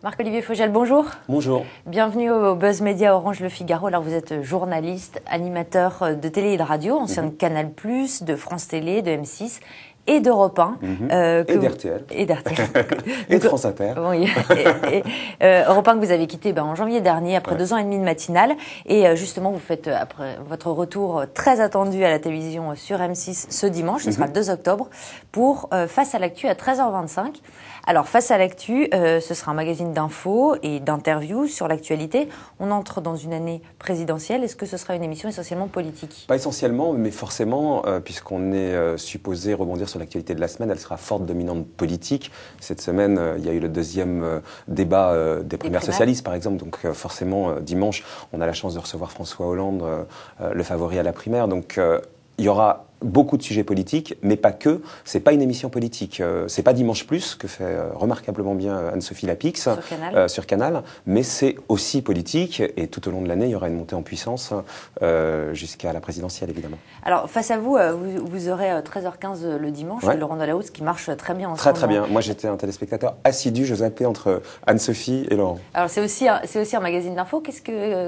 Marc-Olivier Fogel, bonjour. Bonjour. Bienvenue au Buzz Média Orange Le Figaro. Alors vous êtes journaliste, animateur de télé et de radio, ancien de Canal+, de France Télé, de M6 et d'Europe 1. Et d'RTL. Et d'RTL. Et de France Inter. Oui. Europe 1 que vous avez quitté en janvier dernier, après 2 ans et demi de matinale. Et justement, vous faites, après votre retour très attendu à la télévision sur M6 ce dimanche, ce sera le 2 octobre, pour Face à l'actu à 13h25. Alors, Face à l'actu, ce sera un magazine d'infos et d'interviews sur l'actualité. On entre dans une année présidentielle. Est-ce que ce sera une émission essentiellement politique? Pas essentiellement, mais forcément, puisqu'on est supposé rebondir sur l'actualité de la semaine, elle sera forte dominante politique. Cette semaine, il y a eu le deuxième débat des primaires socialistes, par exemple. Donc forcément, dimanche, on a la chance de recevoir François Hollande, le favori à la primaire. Donc il y aura beaucoup de sujets politiques, mais pas que. C'est pas une émission politique. C'est pas Dimanche Plus, que fait remarquablement bien Anne-Sophie Lapix sur Canal, mais c'est aussi politique. Et tout au long de l'année, il y aura une montée en puissance jusqu'à la présidentielle, évidemment. Alors, face à vous, vous aurez 13h15 le dimanche, Laurent Delahousse, qui marche très bien en ce moment. Très bien. Moi, j'étais un téléspectateur assidu. Je zappais entre Anne-Sophie et Laurent. Alors, c'est aussi un magazine d'infos.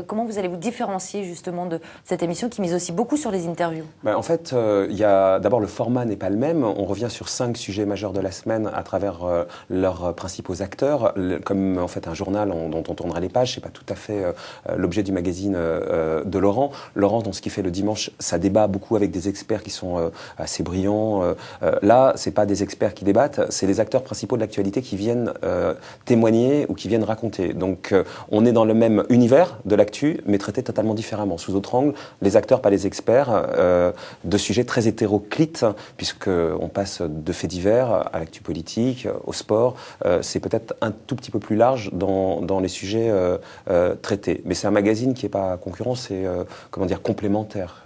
Comment vous allez vous différencier justement de cette émission qui mise aussi beaucoup sur les interviews? En fait, d'abord, le format n'est pas le même. On revient sur 5 sujets majeurs de la semaine à travers leurs principaux acteurs. Comme en fait un journal dont on tournerait les pages, c'est pas tout à fait l'objet du magazine de Laurent. Laurent, dans ce qu'il fait le dimanche, ça débat beaucoup avec des experts qui sont assez brillants. Là, c'est pas des experts qui débattent, c'est les acteurs principaux de l'actualité qui viennent témoigner ou qui viennent raconter. Donc, on est dans le même univers de l'actu, mais traité totalement différemment, sous autre angle. Les acteurs, pas les experts, de sujets très hétéroclites, puisqu'on passe de faits divers à l'actu politique, au sport. C'est peut-être un tout petit peu plus large dans les sujets traités. Mais c'est un magazine qui n'est pas concurrent, c'est complémentaire.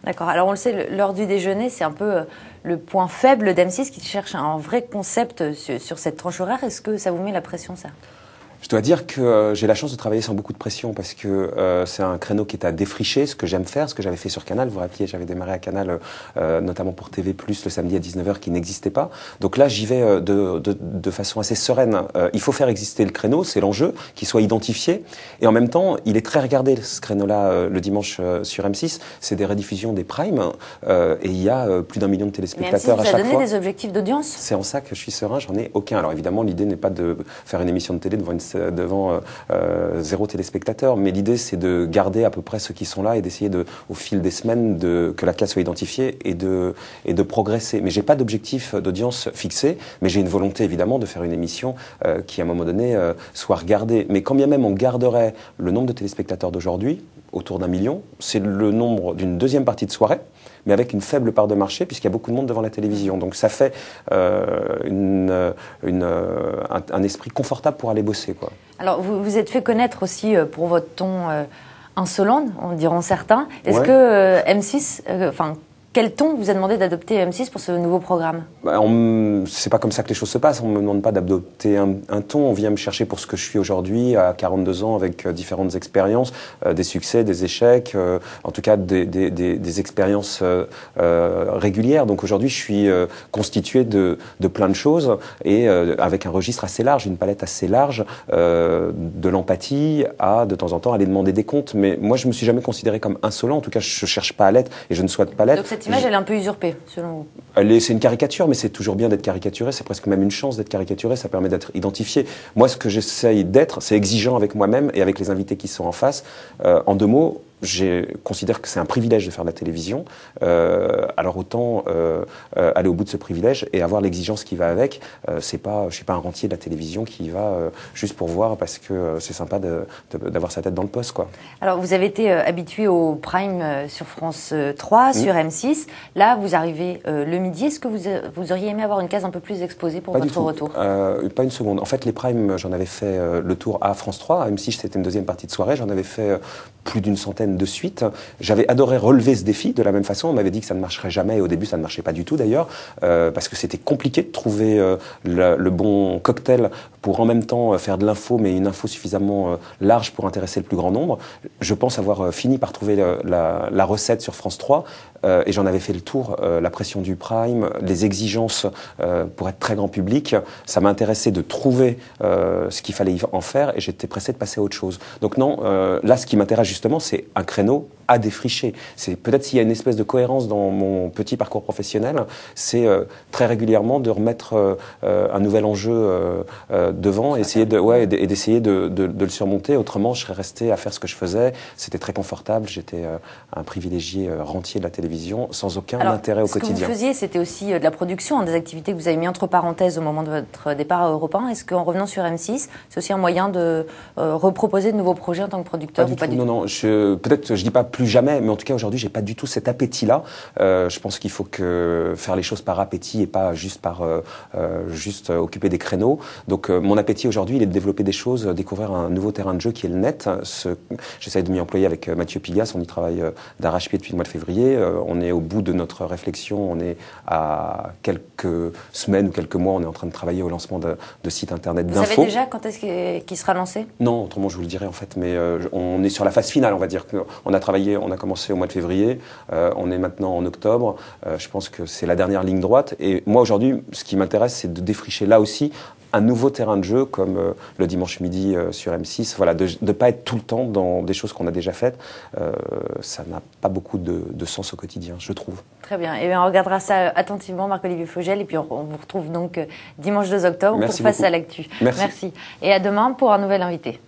D'accord. Alors on le sait, l'heure du déjeuner, c'est un peu le point faible d'M6 qui cherche un vrai concept sur cette tranche horaire. Est-ce que ça vous met la pression, ça ? Je dois dire que j'ai la chance de travailler sans beaucoup de pression parce que c'est un créneau qui est à défricher, ce que j'aime faire, ce que j'avais fait sur Canal. Vous vous rappelez, j'avais démarré à Canal, notamment pour TV+, le samedi à 19h, qui n'existait pas. Donc là, j'y vais de façon assez sereine. Il faut faire exister le créneau, c'est l'enjeu, qu'il soit identifié. Et en même temps, il est très regardé, ce créneau-là, le dimanche sur M6. C'est des rediffusions des primes et il y a plus d'1 million de téléspectateurs à chaque fois. Mais M6 vous a donné des objectifs d'audience ? C'est en ça que je suis serein, j'en ai aucun. Alors évidemment, l'idée n'est pas de faire une émission de télé devant 0 téléspectateur, mais l'idée c'est de garder à peu près ceux qui sont là et d'essayer au fil des semaines que la classe soit identifiée et de progresser. Mais j'ai pas d'objectif d'audience fixé, mais j'ai une volonté évidemment de faire une émission qui à un moment donné soit regardée. Mais quand bien même on garderait le nombre de téléspectateurs d'aujourd'hui, autour d'1 million, c'est le nombre d'une deuxième partie de soirée, mais avec une faible part de marché, puisqu'il y a beaucoup de monde devant la télévision. Donc ça fait un esprit confortable pour aller bosser, quoi. Alors, vous êtes fait connaître aussi pour votre ton insolent, en diront certains. Est-ce que M6, quel ton vous a demandé d'adopter M6 pour ce nouveau programme ? C'est pas comme ça que les choses se passent. On me demande pas d'adopter un ton. On vient me chercher pour ce que je suis aujourd'hui, à 42 ans, avec différentes expériences, des succès, des échecs, en tout cas des expériences régulières. Donc aujourd'hui, je suis constitué de plein de choses et avec un registre assez large, une palette assez large, de l'empathie à, de temps en temps, aller demander des comptes. Mais moi, je me suis jamais considéré comme insolent. En tout cas, je cherche pas à l'être et je ne souhaite pas l'être. Donc cette image, elle est un peu usurpée, selon vous ? C'est une caricature, mais c'est toujours bien d'être caricaturé. C'est presque même une chance d'être caricaturé. Ça permet d'être identifié. Moi, ce que j'essaye d'être, c'est exigeant avec moi-même et avec les invités qui sont en face. En 2 mots, je considère que c'est un privilège de faire de la télévision. Alors autant aller au bout de ce privilège et avoir l'exigence qui va avec. Je suis pas un rentier de la télévision qui va juste pour voir parce que c'est sympa d'avoir sa tête dans le poste, quoi. Alors vous avez été habitué au prime sur France 3, sur M6. Là, vous arrivez le midi. Est-ce que vous auriez aimé avoir une case un peu plus exposée pour votre retour ? Pas une seconde. En fait, les primes, j'en avais fait le tour à France 3. À M6, c'était une deuxième partie de soirée. J'en avais fait plus d'une centaine scène de suite. J'avais adoré relever ce défi de la même façon. On m'avait dit que ça ne marcherait jamais et au début ça ne marchait pas du tout d'ailleurs, parce que c'était compliqué de trouver le bon cocktail pour en même temps faire de l'info, mais une info suffisamment large pour intéresser le plus grand nombre. Je pense avoir fini par trouver la recette sur France 3 et j'en avais fait le tour. La pression du prime, les exigences pour être très grand public, ça m'intéressait de trouver ce qu'il fallait en faire et j'étais pressé de passer à autre chose. Donc non, là ce qui m'intéresse justement, c'est un créneau à défricher. C'est peut-être s'il y a une espèce de cohérence dans mon petit parcours professionnel, c'est très régulièrement de remettre un nouvel enjeu devant, essayer et d'essayer de le surmonter. Autrement, je serais resté à faire ce que je faisais. C'était très confortable. J'étais un privilégié rentier de la télévision, sans aucun intérêt au quotidien. Ce que vous faisiez, c'était aussi de la production, des activités que vous avez mis entre parenthèses au moment de votre départ à Europe 1. Est-ce qu'en revenant sur M6, c'est aussi un moyen de reproposer de nouveaux projets en tant que producteur? Pas du tout. Non. Peut-être, je dis pas plus jamais, mais en tout cas aujourd'hui, j'ai pas du tout cet appétit-là. Je pense qu'il faut que faire les choses par appétit et pas juste par occuper des créneaux. Donc mon appétit aujourd'hui, il est de développer des choses, découvrir un nouveau terrain de jeu qui est le net. J'essaie de m'y employer avec Mathieu Pigas. On y travaille d'arrache-pied depuis le mois de février. On est au bout de notre réflexion. On est à quelques semaines ou quelques mois. On est en train de travailler au lancement de sites internet d'infos. Vous savez déjà quand est-ce qu'il sera lancé? Non, autrement je vous le dirai en fait. Mais on est sur la phase finale, on va dire. On a commencé au mois de février. On est maintenant en octobre. Je pense que c'est la dernière ligne droite. Et moi aujourd'hui, ce qui m'intéresse, c'est de défricher là aussi un nouveau terrain de jeu comme le dimanche midi sur M6. Voilà, de ne pas être tout le temps dans des choses qu'on a déjà faites. Ça n'a pas beaucoup de sens au quotidien, je trouve. Très bien. Et bien, on regardera ça attentivement, Marc-Olivier Fogel. Et puis, on vous retrouve donc dimanche 2 octobre pour Face à l'actu. Merci. Et à demain pour un nouvel invité.